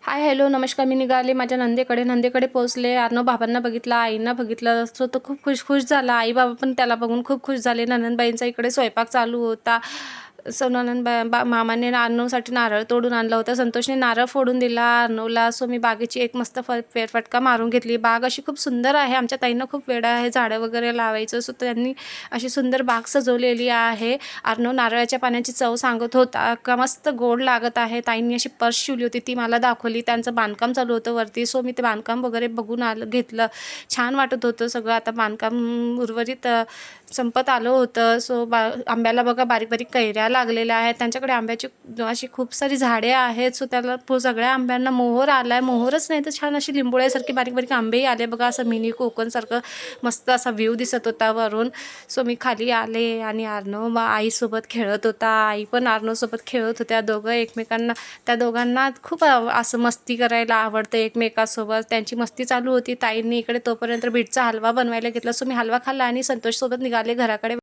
Hi hello नमस्कार. मी निघाले माझ्या नंदेकडे पोहोचले. अर्णव बाबांना बघितलं, आईंना बघितलं, सो तो खूप खुश झाला. आई बाबा पण त्याला बघून खूप खुश झाले. ननंदबाईंचा इकडे स्वयंपाक चालू होता. सो मामाने अर्णवसाठी नारळ तोडून आणलं होतं. संतोषने नारळ फोडून दिला अर्णवला. सो मी बागेची एक मस्त फेरफटका मारून घेतली. बाग अशी खूप सुंदर आहे. आमच्या ताईंना खूप वेळ आहे झाडं वगैरे लावायचं. सो त्यांनी अशी सुंदर बाग सजवलेली आहे. अर्णव नारळाच्या पाण्याची चव सांगत होता का मस्त गोड लागत आहे. ताईंनी अशी पर्स शिवली होती, ती मला दाखवली. त्यांचं बांधकाम चालू होतं वरती. सो मी ते बांधकाम वगैरे बघून घेतलं. छान वाटत होतं सगळं. आता बांधकाम उर्वरित संपत आलं होतं. सो आंब्याला बघा बारीक बारीक कैऱ्या लागलेल्या आहेत. त्यांच्याकडे आंब्याची अशी खूप सारी झाडे आहेत. सो त्याला सगळ्या आंब्यांना मोहर आलाय. मोहरच नाही तर छान अशी लिंबोळ्यासारखी बारीक बारीक आंबेही आले बघा. असं मिनी कोकणसारखं मस्त असा व्ह्यू दिसत होता वरून. सो मी खाली आले आणि अर्णव आईसोबत खेळत होता. आई पण अर्णवसोबत खेळत होत्या. त्या दोघांना खूप असं मस्ती करायला आवडतं एकमेकासोबत. त्यांची मस्ती चालू होती. ताईंनी इकडे तोपर्यंत बीटचा हलवा बनवायला घेतला. सो मी हलवा खाल्ला आणि संतोषसोबत निघाले घराकडे.